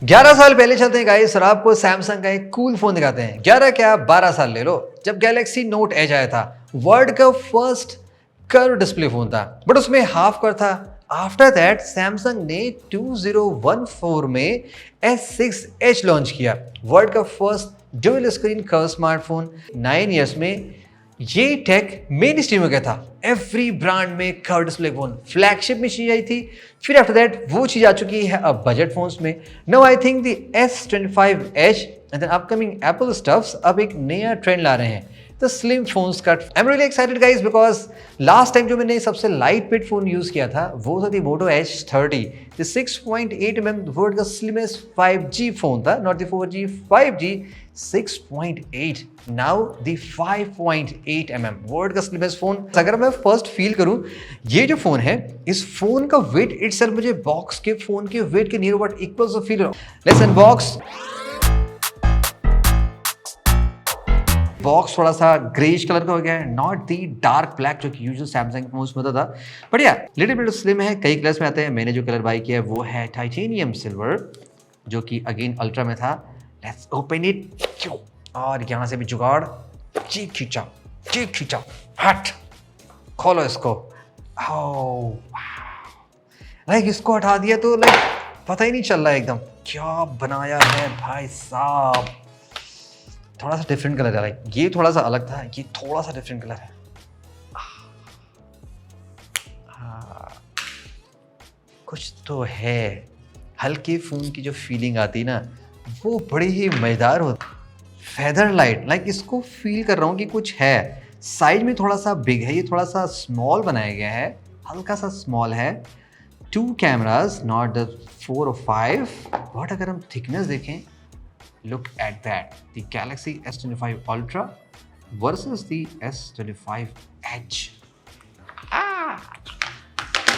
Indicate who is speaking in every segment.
Speaker 1: 11 साल पहले चलते हैं गाइस और आपको सैमसंग का एक कूल फोन दिखाते हैं। 11 क्या 12 साल ले लो, जब गैलेक्सी नोट एज आया था। वर्ल्ड का फर्स्ट कर्व डिस्प्ले फोन था, बट उसमें हाफ कर्व था। आफ्टर दैट सैमसंग ने 2014 में S6 Edge लॉन्च किया, वर्ल्ड का first dual screen curve smartphone. 9 years में ये टेक मेन स्ट्रीम हो गया था। एवरी ब्रांड में कर्व डिस्प्ले फोन, फ्लैगशिप में चीज आई थी। फिर आफ्टर दैट वो चीज आ चुकी है अब बजट फोन्स में। No I think the S25 Edge and then upcoming Apple stuffs अब एक नया ट्रेंड ला रहे हैं, द स्लिम फोन्स का। I am really excited guys because last time जो मैंने सबसे लाइट वेट फोन यूज किया था वो था दी Moto H30, the 6.8 mm world का स्लिमेस्ट 5G फोन था, not the 4G 5G 6.8, now the 5.8 mm world का स्लिमेस्ट फोन। अगर मैं फर्स्ट फील करूं, ये जो फोन है, इस फोन का वेट इटसेल्फ मुझे बॉक्स के फोन के वेट के नियर अबाउट इक्वल सा फील हो रहा है। Let's unbox. बॉक्स थोड़ा सा ग्रेश कलर का हो गया है, नॉट दी डार्क ब्लैक जो कि यूजुअल सैमसंग फोन्स में होता था, बट या लिटिल बिट स्लिम है। कई कलर्स में आते हैं, मैंने जो कलर बाई किया है वो है टाइटेनियम सिल्वर, जो कि अगेन अल्ट्रा में था। लेट्स ओपन इट और यहाँ से भी जुगाड़, जी खींचा, हट, खोलो इसको। ओह लाइक इसको हटा दिया तो लाइक पता ही नहीं चल रहा है एकदम क्या बनाया है भाई साहब। थोड़ा सा डिफरेंट कलर है, लाइक ये थोड़ा सा अलग था, ये थोड़ा सा डिफरेंट कलर है। कुछ तो है, हल्के फोन की जो फीलिंग आती ना वो बड़ी ही मजेदार होती। फेदर लाइट, लाइक इसको फील कर रहा हूँ कि कुछ है। साइज में थोड़ा सा बिग है, ये थोड़ा सा स्मॉल बनाया गया है, हल्का सा स्मॉल है। 2 कैमरास, नॉट द 4 और 5। बट अगर हम थिकनेस देखें, look at that, the Galaxy S25 Ultra versus the S25 Edge.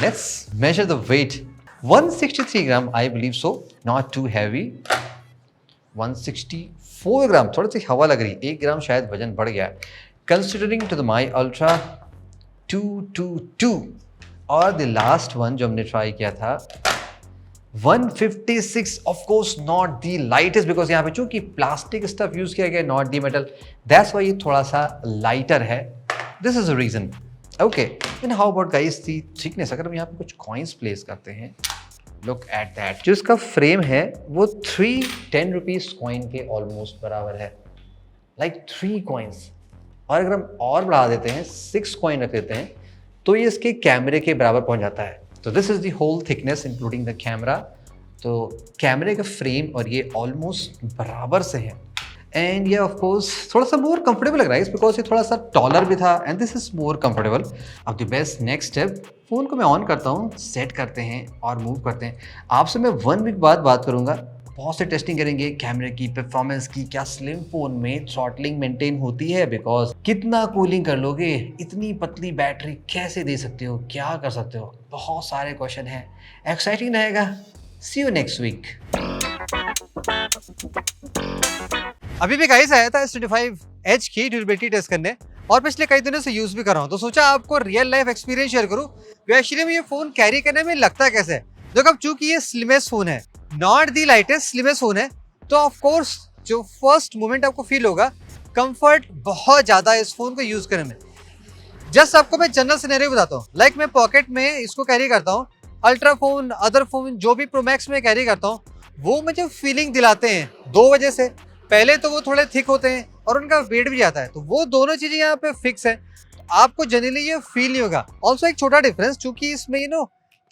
Speaker 1: Let's measure the weight. 163 gram, I believe so, not too heavy. 164 gram, थोड़ी सी हवा लग रही, 1 ग्राम शायद वजन बढ़ गया। Considering to the My Ultra 222 और the last one जो हमने ट्राई किया था 156, of course not the lightest, because यहाँ पे चूंकि प्लास्टिक स्टफ यूज किया गया, not the metal, that's why ये थोड़ा सा लाइटर है। This is the reason. Okay, and how about guys the thickness. अगर हम यहाँ पे कुछ कॉइन्स प्लेस करते हैं, लुक एट दैट, जो इसका फ्रेम है वो 310 रुपीज कॉइन के ऑलमोस्ट बराबर है, लाइक 3 कॉइन्स। और अगर हम और बढ़ा देते हैं, 6 कॉइन रख देते हैं, तो ये इसके कैमरे के बराबर पहुंच जाता है। तो this is the whole thickness including the camera. तो कैमरे का फ्रेम और ये ऑलमोस्ट बराबर से है। एंड ये ऑफ कोर्स थोड़ा सा मोर कंफर्टेबल लग रहा है बिकॉज ये थोड़ा सा टॉलर भी था and this is more comfortable. अब the best next step, phone को मैं ऑन करता हूँ, सेट करते हैं और मूव करते हैं। आपसे मैं 1 वीक बाद बात करूंगा, बहुत से टेस्टिंग करेंगे कैमरे की, परफॉर्मेंस की, क्या स्लिम फोन में थ्रॉटलिंग मेंटेन होती है, बिकॉज कितना कूलिंग कर लोगे, इतनी पतली बैटरी कैसे दे सकते हो, क्या कर सकते हो, बहुत सारे क्वेश्चन हैं। एक्साइटिंग रहेगा। सी यू नेक्स्ट वीक। अभी भी गाइस आया था S25 Edge की ड्यूरेबिलिटी टेस्ट करने और पिछले कई दिनों से यूज भी कर रहा हूँ, तो सोचा आपको रियल लाइफ एक्सपीरियंस शेयर करूँ कि एक्चुअली में ये फोन कैरी करने में लगता कैसे है। देखो अब चूंकि ये स्लिमेस्ट फोन है, not the lightest, slimmest phone है, तो ऑफ कोर्स जो फर्स्ट मोमेंट आपको फील होगा, कंफर्ट बहुत ज्यादा है इस फोन को यूज करने में। जस्ट आपको मैं जनरल सिनेरियो बताता हूँ, लाइक मैं पॉकेट में इसको कैरी करता हूँ, अल्ट्रा फोन, अदर फोन जो भी प्रो मैक्स में कैरी करता हूँ, वो मुझे फीलिंग दिलाते हैं 2 वजह से। पहले तो वो थोड़े थिक होते हैं और उनका वेट भी जाता है, तो वो दोनों चीजें यहाँ पे फिक्स है, आपको जनरली ये फील नहीं होगा। ऑल्सो एक छोटा डिफरेंस, चूंकि इसमें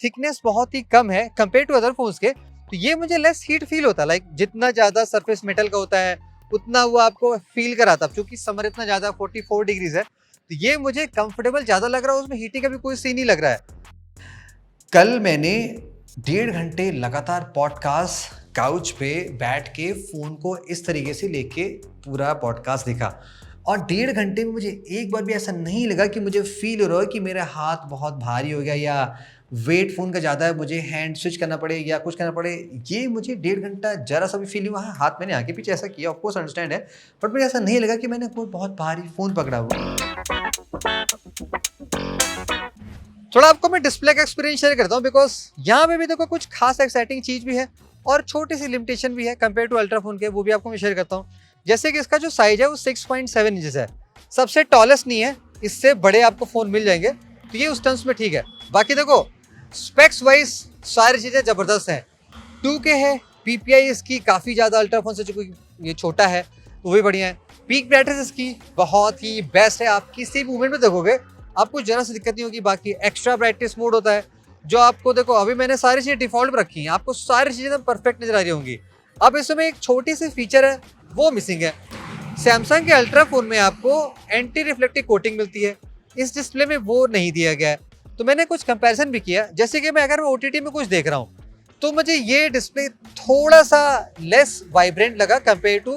Speaker 1: थिकनेस बहुत ही कम है कंपेयर टू अदर फोन्स के, तो ये मुझे लेस हीट फील होता है। लाइक जितना ज्यादा सरफेस मेटल का होता है उतना वो आपको फील कराता है, चूंकि समर इतना ज्यादा 44 डिग्रीज है, तो ये मुझे कंफर्टेबल ज्यादा लग रहा है, उसमें हीटिंग का भी कोई सीन नहीं लग रहा है। कल मैंने 1.5 घंटे लगातार पॉडकास्ट काउच पे बैठ के फोन को इस तरीके से लेके पूरा पॉडकास्ट देखा, और 1.5 घंटे में मुझे एक बार भी ऐसा नहीं लगा कि मुझे फील हो रहा है कि मेरा हाथ बहुत भारी हो गया या वेट फोन का ज़्यादा है, मुझे हैंड स्विच करना पड़े या कुछ करना पड़े। ये मुझे 1.5 घंटा जरा सा भी फील हुआ। हाथ मैंने आगे पीछे ऐसा किया, ऑफकोर्स अंडरस्टैंड है, बट मुझे ऐसा नहीं लगा कि मैंने कोई बहुत भारी फोन पकड़ा हुआ। थोड़ा आपको मैं डिस्प्ले का एक्सपीरियंस शेयर करता हूँ, बिकॉज यहाँ पे भी देखो कुछ खास एक्साइटिंग चीज भी है और छोटी सी लिमिटेशन भी है कंपेयर टू अल्ट्रा फोन के, वो भी आपको मैं शेयर करता हूँ। जैसे कि इसका जो साइज है वो 6.7 इंचेस है, सबसे टॉलेस्ट नहीं है, इससे बड़े आपको फ़ोन मिल जाएंगे, तो ये उस टर्म्स में ठीक है। बाकी देखो स्पेक्स वाइज सारी चीज़ें ज़बरदस्त हैं। 2K है, PPI इसकी काफ़ी ज़्यादा अल्ट्रा फोन से जो कोई ये छोटा है तो वो भी बढ़िया है। पीक ब्राइटनेस इसकी बहुत ही बेस्ट है, आप किसी मूवमेंट में देखोगे आपको जरा सी दिक्कत नहीं होगी। बाकी एक्स्ट्रा ब्राइटनेस मोड होता है जो आपको, देखो अभी मैंने सारी चीज़ें डिफॉल्ट पर रखी हैं, आपको सारी चीज़ें एकदम परफेक्ट नजर आ रही होंगी। अब इसमें एक छोटी सी फीचर है वो मिसिंग है। सैमसंग के अल्ट्रा फोन में आपको एंटी रिफ्लेक्टिव कोटिंग मिलती है, इस डिस्प्ले में वो नहीं दिया गया है। तो मैंने कुछ कंपैरिजन भी किया, जैसे कि मैं अगर मैं OTT में कुछ देख रहा हूँ तो मुझे ये डिस्प्ले थोड़ा सा लेस वाइब्रेंट लगा कंपेयर टू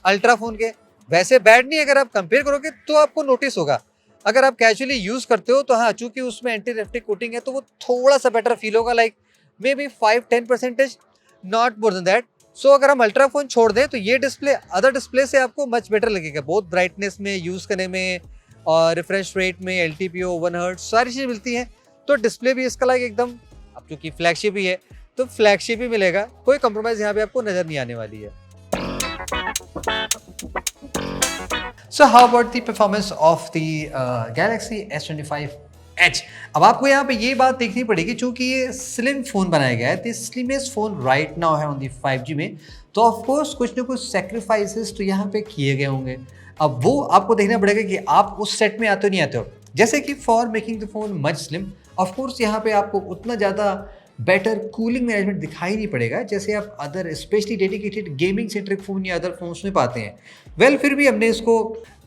Speaker 1: अल्ट्रा फोन के। वैसे बैड नहीं, अगर आप कंपेयर करोगे तो आपको नोटिस होगा। अगर आप कैजुअली यूज करते हो तो हाँ, चूंकि उसमें एंटी रिफ्लेक्टिव कोटिंग है तो वो थोड़ा सा बेटर फील होगा, like maybe 5-10%, not more than that. So अगर हम अल्ट्रा फोन छोड़ दें तो ये डिस्प्ले अदर डिस्प्ले से आपको मच बेटर लगेगा, बहुत ब्राइटनेस में, यूज करने में, और रिफ्रेश रेट में, LTPO 1 हर्ट्ज सारी चीज़ें मिलती हैं। तो डिस्प्ले भी इसका लाइक एकदम, अब चूंकि फ्लैगशिप ही है तो फ्लैगशिप ही मिलेगा, कोई कॉम्प्रोमाइज यहाँ पे आपको नजर नहीं आने वाली है। So how about the performance of the Galaxy S25 Edge? अब आपको यहाँ पे ये बात देखनी पड़ेगी, चूंकि ये स्लिम फोन बनाया गया है, तो स्लिमेस्ट फोन राइट नाउ है ऑन दी 5G में, तो ऑफ कोर्स कुछ ना कुछ सेक्रीफाइसेस तो यहाँ पे किए गए होंगे। अब वो आपको देखना पड़ेगा कि आप उस सेट में आते हो नहीं आते हो। जैसे कि for making the phone much slim, of course यहाँ पे आपको उतना ज़्यादा बेटर कूलिंग मैनेजमेंट दिखाई नहीं पड़ेगा जैसे आप other specially dedicated gaming centric phone या अदर फोन्स में पाते हैं। वेल फिर भी हमने इसको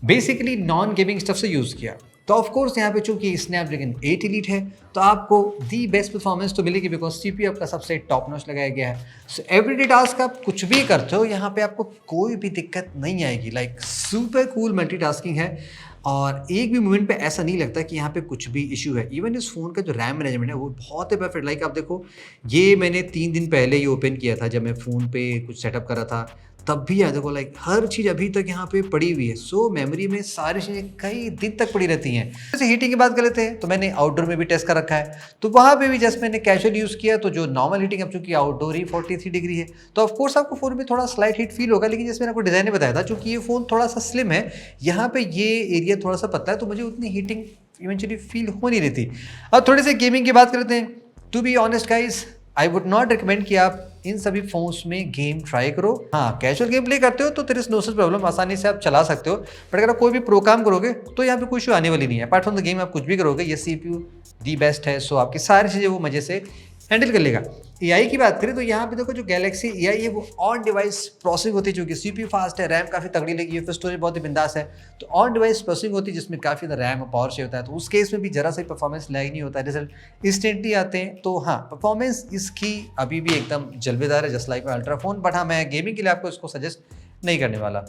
Speaker 1: बेसिकली नॉन गेमिंग स्टफ से यूज़ किया, तो ऑफ कोर्स यहाँ पे चूंकि स्नैपड्रैगन 8 एलीट है तो आपको दी बेस्ट परफॉर्मेंस तो मिलेगी, बिकॉज CPU आपका सबसे टॉप नॉच लगाया गया है। सो एवरीडे टास्क आप कुछ भी करते हो यहाँ पे आपको कोई भी दिक्कत नहीं आएगी, लाइक सुपर कूल मल्टीटास्किंग है, और एक भी मोमेंट पे ऐसा नहीं लगता कि यहाँ पे कुछ भी इशू है। इवन इस फ़ोन का जो रैम मैनेजमेंट है वो बहुत ही परफेक्ट, लाइक आप देखो ये मैंने 3 दिन पहले ही ओपन किया था जब मैं फ़ोन पे कुछ सेटअप कर रहा था, तब भी याद देखो लाइक हर चीज़ अभी तक यहाँ पे पड़ी हुई है। सो मेमोरी में सारी चीज़ें कई दिन तक पड़ी रहती हैं। जैसे हीटिंग की बात कर लेते हैं तो मैंने आउटडोर में भी टेस्ट कर रखा है, तो वहाँ पे भी जस्ट मैंने कैजुअल यूज़ किया तो जो नॉर्मल हीटिंग, अब चूँकि आउटडोर ही 43 डिग्री है तो ऑफकोर्स आपको फ़ोन में थोड़ा स्लाइट हीट फील होगा। लेकिन जैसे मैंने आपको डिज़ाइन में बताया था, चूँकि ये फ़ोन थोड़ा सा स्लिम है, यहाँ पे ये एरिया थोड़ा सा पतला है, तो मुझे उतनी हीटिंग इवेंचुअली फील हो नहीं रही थी। अब थोड़ी सी गेमिंग की बात करते हैं। To be honest guys, I would not recommend कि आप इन सभी फोन्स में गेम ट्राई करो। हाँ, कैजुअल गेम प्ले करते हो तो तेरे नो सच प्रॉब्लम, आसानी से आप चला सकते हो, बट अगर आप कोई भी प्रो काम करोगे तो यहाँ पे कोई इशू आने वाली नहीं है। अपार्ट फ्रॉम द गेम आप कुछ भी करोगे, ये CPU दी बेस्ट है, सो आपकी सारी चीज़ें वो मज़े से हैंडल कर लेगा। AI की बात करें तो यहाँ पे देखो जो गैलेक्सी AI है वो ऑन डिवाइस प्रोसेसिंग होती है, जो कि CPU फास्ट है, रैम काफ़ी तगड़ी लगी है, फिर स्टोरेज बहुत ही बिंदास है, तो ऑन डिवाइस प्रोसेसिंग होती है जिसमें काफ़ी ज़्यादा रैम और पावर शेयर होता है, तो उस केस में भी जरा सा परफॉर्मेंस लैग नहीं होता है, रिजल्ट इंस्टेंटली आते हैं। तो हाँ, परफॉर्मेंस इसकी अभी भी एकदम जलवेदार है, just like my ultra phone, but हाँ मैं गेमिंग के लिए आपको इसको सजेस्ट नहीं करने वाला।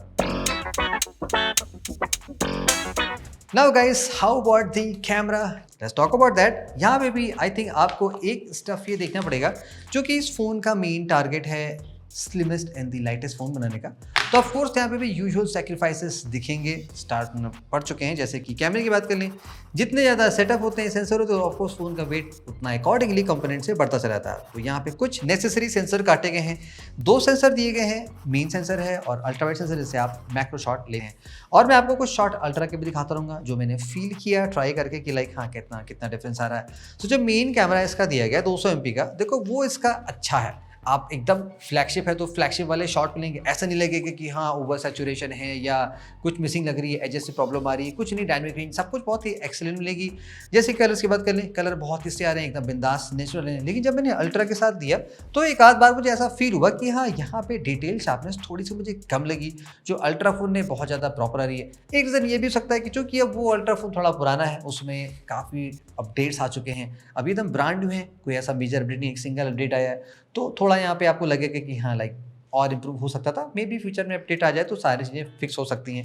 Speaker 1: Now guys, how about the camera? Let's talk about that. यहाँ पे भी आई थिंक आपको एक स्टफ ये देखना पड़ेगा, जो कि इस फ़ोन का मेन टारगेट है slimmest and the lightest phone बनाने का। तो ऑफ कोर्स यहाँ पे भी यूजुअल सेक्रीफाइसेस दिखेंगे, स्टार्ट में पड़ चुके हैं। जैसे कि कैमरे की बात कर लें, जितने ज़्यादा सेटअप होते हैं सेंसर होते हैं, तो ऑफकोर्स फ़ोन का वेट उतना अकॉर्डिंगली कंपोनेंट से बढ़ता चला जाता है। तो यहाँ पे कुछ नेसेसरी सेंसर काटे गए हैं, 2 सेंसर दिए गए हैं, मेन सेंसर है और अल्ट्रावाइड सेंसर, जिससे आप मैक्रो शॉट ले हैं। और मैं आपको कुछ शॉट अल्ट्रा के भी दिखाता रहूँगा जो मैंने फील किया ट्राई करके कि लाइक हाँ कितना डिफरेंस आ रहा है। तो जो मेन कैमरा इसका दिया गया 200 MP का, देखो वो इसका अच्छा है। आप एकदम फ्लैगशिप है तो फ्लैगशिप वाले शॉट लेंगे, ऐसा नहीं लगेगा कि हाँ ओवर सैचुरेशन है या कुछ मिसिंग लग रही है, एजेस से प्रॉब्लम आ रही है, कुछ नहीं, डायनामिक रेंज सब कुछ बहुत ही एक्सेलेंट मिलेगी। जैसे कलर्स की बात कर लें, कलर बहुत इससे आ रहे हैं, एकदम बिंदास नेचुरल है। लेकिन जब मैंने अल्ट्रा के साथ दिया तो एक आध बार मुझे ऐसा फील हुआ कि हाँ यहाँ पे डिटेल शार्पनेस थोड़ी सी मुझे कम लगी, जो अल्ट्रा फोन ने बहुत ज़्यादा प्रॉपर आ रही है। एक रीज़न ये भी हो सकता है कि चूँकि अब वो अल्ट्रा फोन थोड़ा पुराना है, उसमें काफ़ी अपडेट्स आ चुके हैं, अभी एकदम ब्रांड न्यू है, कोई ऐसा मेजर अपडेट नहीं, एक सिंगल अपडेट आया है, तो थोड़ा यहाँ पे आपको लगेगा कि हाँ लाइक और इम्प्रूव हो सकता था। मे बी फ्यूचर में अपडेट आ जाए तो सारी चीज़ें फिक्स हो सकती हैं।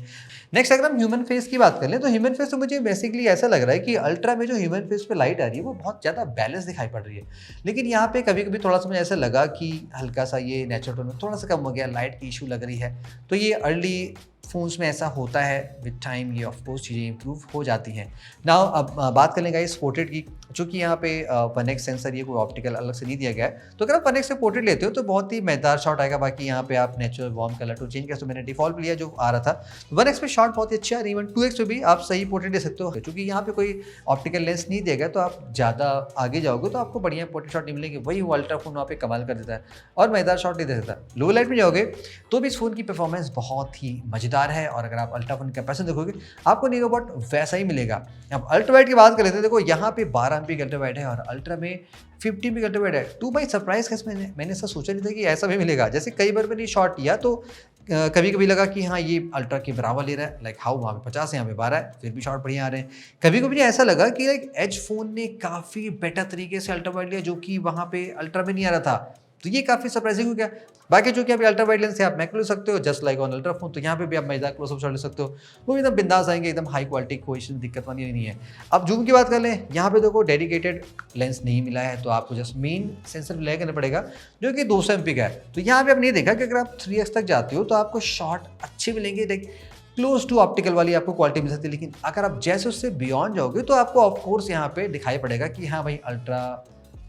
Speaker 1: नेक्स्ट अगर हम ह्यूमन फेस की बात कर लें तो ह्यूमन फेस तो मुझे बेसिकली ऐसा लग रहा है कि अल्ट्रा में जो ह्यूमन फेस पे लाइट आ रही है वो बहुत ज़्यादा बैलेंस दिखाई पड़ रही है। लेकिन यहाँ पे कभी कभी थोड़ा सा मुझे ऐसा लगा कि हल्का सा ये नेचुरल टोन में थोड़ा सा कम हो गया, लाइट की इशू लग रही है। तो ये अर्ली
Speaker 2: फ़ोन्स में ऐसा होता है विद टाइम, ये ऑफ कोर्स चीज़ें इंप्रूव हो जाती हैं। नाउ अब बात कर लें गाइस पोर्ट्रेट की, चूँकि यहाँ पे 1x सेंसर, ये कोई ऑप्टिकल अलग से नहीं दिया गया है, तो अगर आप 1x से पोर्ट्रेट लेते हो तो बहुत ही मज़ेदार शॉट आएगा। बाकी यहाँ पे आप natural warm colour too change कर सकते हो, मैंने डिफ़ॉल्ट लिया जो आ रहा था। 1x में शॉट बहुत ही अच्छा है, इवन 2x में भी आप सही पोर्ट्रेट ले सकते हो। क्योंकि यहाँ पे कोई ऑप्टिकल लेंस नहीं दिया गया तो आप ज़्यादा आगे जाओगे तो आपको बढ़िया पोर्ट्रेट शॉट नहीं मिलेंगे। वही वो अल्ट्रा फ़ोन वहाँ पे कमाल कर देता है और मज़ेदार शॉट नहीं दे सकता। लो लाइट में जाओगे तो भी इस फ़ोन की परफॉर्मेंस बहुत ही मज़ेदार है, और अगर आप अल्ट्रा फ़ोन कैपेसिटी देखोगे आपको नीरो बॉट वैसा ही मिलेगा। अब अल्ट्रा वाइड की बात कर लेते हैं, देखो यहाँ पे 12 एमपी का अल्ट्रा वाइड है और अल्ट्रा में 50 एमपी का अल्ट्रा वाइड है। टू माई सरप्राइज कैसे मैंने ऐसा सोचा नहीं था कि ऐसा भी मिलेगा। जैसे कई बार मैंने शॉट लिया तो कभी कभी लगा कि हाँ ये अल्ट्रा के बराबर ले रहा है, लाइक हाउ वहाँ पे 50 है यहाँ पे 12 है, फिर भी शॉट बढ़िया आ रहे हैं। कभी कभी ऐसा लगा कि लाइक एज फोन ने काफ़ी बेटर तरीके से अल्ट्रा वाइड लिया जो कि वहाँ पे अल्ट्रा में नहीं आ रहा था, तो ये काफ़ी सरप्राइजिंग हो गया। बाकी जो कि अभी अल्ट्रा वाइड लेंस से आप मैक्रो ले सकते हो just like on ultra phone, तो यहाँ पे भी आप मजेदार क्लोजअप शॉट ले सकते हो, वो एकदम बिंदास आएंगे, एकदम हाई क्वालिटी, कोई दिक्कत वाली नहीं है। अब जूम की बात कर लें, यहाँ पे देखो डेडिकेटेड लेंस नहीं मिला है, तो आपको जस्ट मेन सेंसर ले करना पड़ेगा जो कि 200 एमपी का है। तो यहाँ पे आपने देखा कि अगर आप 3x तक जाते हो तो आपको शॉट अच्छे मिलेंगे, लाइक क्लोज टू ऑप्टिकल वाली आपको क्वालिटी मिल सकती है। लेकिन अगर आप जैसे उससे बियॉन्ड जाओगे तो आपको ऑफकोर्स यहाँ पे दिखाई पड़ेगा कि हाँ भाई अल्ट्रा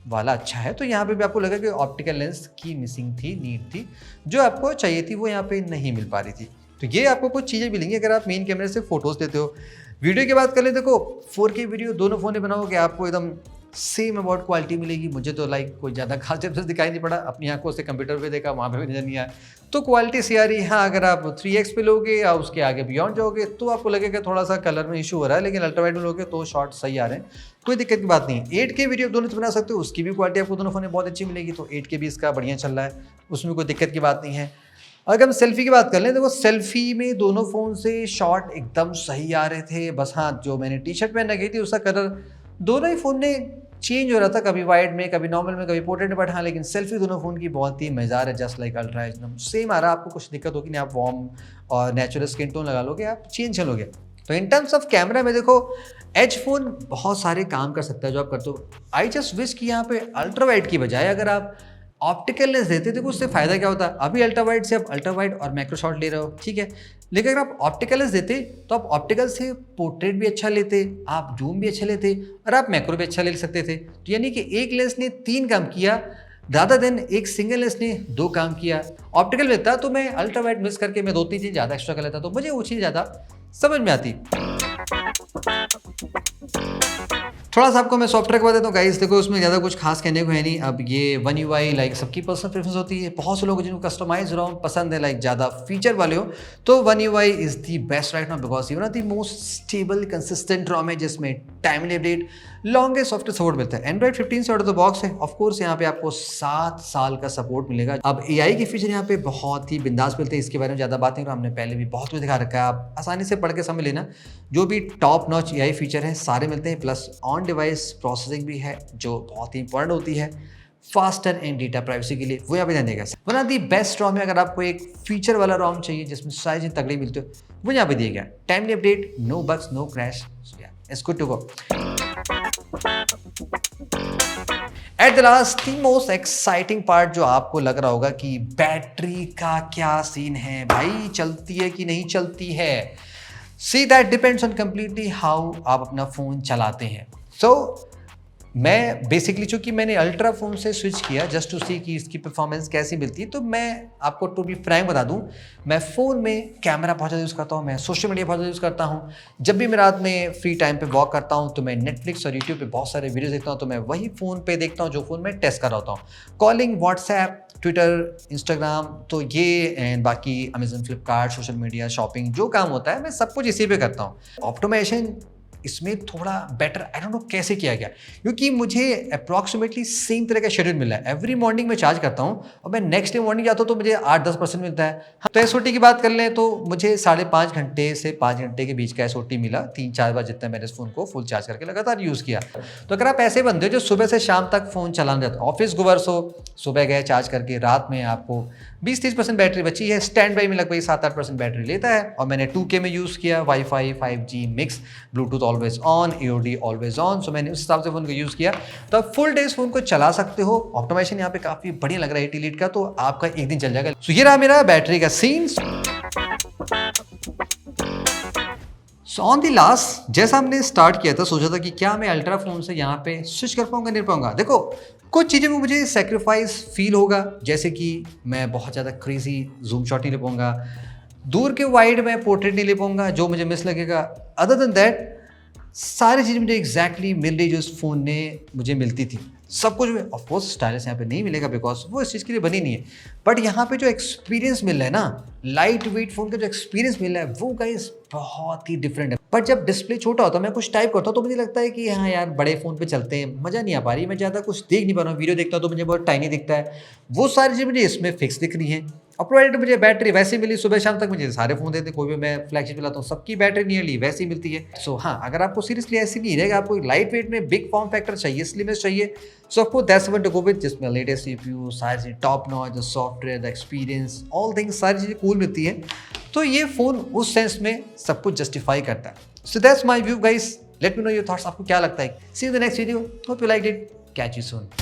Speaker 2: वाला अच्छा है। तो यहाँ पे भी आपको लगा कि ऑप्टिकल लेंस की मिसिंग थी, नीड थी, जो आपको चाहिए थी वो यहाँ पे नहीं मिल पा रही थी। तो ये आपको कुछ चीज़ें मिलेंगी अगर आप मेन कैमरे से फोटोज़ लेते हो। वीडियो की बात कर ले, देखो 4K वीडियो दोनों फ़ोन में बनाओगे आपको एकदम सेम अबाउट क्वालिटी मिलेगी। मुझे तो लाइक कोई ज़्यादा खास डिफरेंस दिखाई नहीं पड़ा, अपनी आंखों से कंप्यूटर पे देखा, वहाँ पे भी नजर नहीं आया, तो क्वालिटी सी आ रही है। हाँ अगर आप 3x पे लोगे या उसके आगे बियॉन्ड जाओगे तो आपको लगेगा थोड़ा सा कलर में इशू हो रहा है, लेकिन अल्ट्रा वाइड में लोगे तो शॉट सही आ रहे हैं, कोई दिक्कत की बात नहीं। 8K वीडियो दोनों से बना सकते हो, उसकी भी क्वालिटी आपको दोनों फोन में बहुत अच्छी मिलेगी, तो 8K भी इसका बढ़िया चल रहा है, उसमें कोई दिक्कत की बात नहीं है। अगर हम सेल्फी की बात कर लें, देखो सेल्फी में दोनों फ़ोन से शॉट एकदम सही आ रहे थे। बस हाँ जो मैंने टी शर्ट पहन रखी थी उसका कलर दोनों ही फ़ोन ने चेंज हो रहा था, कभी वाइड में कभी नॉर्मल में कभी पोर्ट्रेट में, बट हाँ लेकिन सेल्फी दोनों फ़ोन की बहुत ही मज़ेदार है, जस्ट लाइक अल्ट्रा एकदम सेम आ रहा है। आपको कुछ दिक्कत होगी नहीं, आप वार्म और नेचुरल स्किन टोन लगा लोगे, आप चेंज चलोगे। तो इन टर्म्स ऑफ कैमरा में देखो एज फोन बहुत सारे काम कर सकता है जो आप करते हो। आई जस्ट विश कि यहाँ पे अल्ट्रा वाइड की बजाय अगर आप ऑप्टिकल लेंस देते थे, उससे फायदा क्या होता है। अभी अल्ट्रा वाइड से आप अल्ट्रा वाइड और मैक्रो शॉट ले रहे हो, ठीक है, लेकिन अगर आप ऑप्टिकल लेंस देते तो आप ऑप्टिकल से पोर्ट्रेट भी अच्छा लेते, आप जूम भी अच्छा लेते और आप मैक्रो भी अच्छा ले सकते थे। तो यानी कि एक लेंस ने 3 काम किया ज़्यादा देन एक सिंगल लेंस ने 2 काम किया। ऑप्टिकल लेता तो मैं अल्ट्रा वाइड मिस करके मैं 2-3 चीज़ ज़्यादा एक्स्ट्रा कर लेता, तो मुझे वो चीज़ ज़्यादा समझ में आती। थोड़ा सा आपको मैं सॉफ्टवेयर के बता देता हूँ गाइस, देखो उसमें ज़्यादा कुछ खास कहने को है नहीं। अब ये वन यूआई लाइक सबकी पर्सनल प्रेफरेंस होती है, बहुत से लोग जिनको कस्टमाइज ROM पसंद है, लाइक ज़्यादा फीचर वाले हो, तो one UI is the best right now because one of the most stable consistent ROM है जिसमें timely update longest software support मिलता है। एंड्रॉइड 15 से आउट ऑफ द बॉक्स है, ऑफकोर्स यहाँ पे आपको 7 साल का सपोर्ट मिलेगा। अब AI के फीचर यहाँ पे बहुत ही बिंदास मिलते हैं, इसके बारे में ज़्यादा बात नहीं, हमने पहले भी बहुत कुछ दिखा रखा है, आप आसानी से पढ़ के समझ लेना। जो भी टॉप नॉच AI फीचर है सारे मिलते हैं, प्लस ऑन डिवाइस प्रोसेसिंग भी है जो बहुत ही इंपॉर्टेंट होती है फास्टर एंड डेटा प्राइवेसी के लिए, वो यहाँ पे ध्यान देगा। One of the best ROM है अगर आपको एक फीचर वाला ROM चाहिए जिसमें साइज तगड़ी मिलती हो, वो यहाँ पे दिया गया। Timely update, no bugs, no crash, it's good to go. At the last the most exciting part जो आपको लग रहा होगा कि बैटरी का क्या सीन है भाई, चलती है कि नहीं चलती है। See that depends on completely how आप अपना फ़ोन चलाते हैं। सो मैं बेसिकली चूंकि मैंने अल्ट्रा फोन से स्विच किया जस्ट टू सी कि इसकी परफॉर्मेंस कैसी मिलती है, तो मैं आपको टू बी फ्रैंक बता दूं, मैं फ़ोन में कैमरा बहुत ज़्यादा यूज़ करता हूं, मैं सोशल मीडिया बहुत ज़्यादा यूज़ करता हूं। जब भी मैं रात में फ्री टाइम पे वॉक करता हूं तो मैं नेटफ्लिक्स और यूट्यूब पे बहुत सारे वीडियोस देखता हूं, तो मैं वही फ़ोन पे देखता हूं जो फ़ोन में टेस्ट कर रहा होता हूँ। कॉलिंग, व्हाट्सएप, ट्विटर, इंस्टाग्राम, तो ये एंड बाकी Amazon, Flipkart, social media, shopping, जो काम होता है मैं सब कुछ इसी पे करता हूँ। ऑप्टिमाइजेशन इसमें थोड़ा बेटर आई डोंट नो कैसे किया गया, क्योंकि मुझे अप्रॉक्सीमेटली सेम तरह का शेड्यूल मिला है। एवरी मॉर्निंग में चार्ज करता हूँ और मैं नेक्स्ट डे मॉर्निंग जाता हूँ तो मुझे 8-10% मिलता है। तो एसओटी की बात कर लें तो मुझे 5.5 घंटे से 5 घंटे के बीच का एसओटी मिला, 3-4 बार जितना मैंने इस फ़ोन को फुल चार्ज करके लगातार यूज़ किया। तो अगर आप ऐसे बंदे हो जो सुबह से शाम तक फ़ोन चलाना जाते हो, ऑफिस गुवर्स हो, सुबह गए चार्ज करके, रात में आपको 20-30% बैटरी बची है, स्टैंड बाई में लगभग 7-8% बैटरी लेता है। और मैंने 2K में यूज़ किया, WiFi 5G mix, Bluetooth always on, AOD always on, so मैंने उस हिसाब से फ़ोन को यूज़ किया। तो आप फुल डे इस फ़ोन को चला सकते हो। ऑप्टिमाइजेशन यहाँ पे काफ़ी बढ़िया लग रहा है 80 लीट का, तो आपका एक दिन चल जाएगा। सो ये रहा मेरा बैटरी का scene. So on the last जैसा हमने स्टार्ट किया था, सोचा था कि क्या मैं अल्ट्रा फोन से यहाँ पे स्विच कर पाऊंगा नहीं पाऊंगा। देखो कुछ चीज़ें में मुझे सेक्रीफाइस फील होगा, जैसे कि मैं बहुत ज़्यादा क्रेजी जूम शॉट नहीं ले पाऊंगा, दूर के वाइड में पोर्ट्रेट नहीं ले पाऊंगा जो मुझे मिस लगेगा। अदर देन दैट सारी चीज़ें मुझे एग्जैक्टली मिल रही जो इस फ़ोन ने मुझे मिलती थी। सब कुछ ऑफ कोर्स स्टाइलिश यहाँ पे नहीं मिलेगा बिकॉज वो इस चीज़ के लिए बनी नहीं है, बट यहाँ पे जो एक्सपीरियंस मिल रहा है ना, लाइट वेट फ़ोन का जो एक्सपीरियंस मिल रहा है वो गाइस बहुत ही डिफरेंट है। बट जब डिस्प्ले छोटा होता है, मैं कुछ टाइप करता हूँ तो मुझे लगता है कि हाँ यार बड़े फ़ोन पे चलते हैं, मज़ा नहीं आ पा रही, मैं ज़्यादा कुछ देख नहीं पा रहा हूँ, वीडियो देखता हूँ तो मुझे बहुत टाइनी दिखता है। वो सारी चीज़ें मुझे इसमें फिक्स दिख रही हैं। और प्रोवाइडेड मुझे बैटरी वैसे मिली, सुबह शाम तक मुझे सारे फ़ोन देते, कोई भी मैं फ्लैगशिप चलाता हूँ सबकी बैटरी नियरली वैसी मिलती है। सो हाँ, अगर आपको सीरियसली ऐसी नहीं रहेगा, आपको लाइट वेट में बिग फॉर्म फैक्टर चाहिए, स्लिमेस्ट चाहिए, सो आपको that's one to go with, जिसमें लेटेस्ट CPU, सारी चीज़ top notch, the software, the experience, all things सारी चीज़ें कूल मिलती हैं। तो ये फ़ोन उस सेंस में सब कुछ जस्टिफाई करता है। So that's my view guys, let me know your thoughts, आपको क्या लगता है। See you in the next video, hope you like it, catch you soon.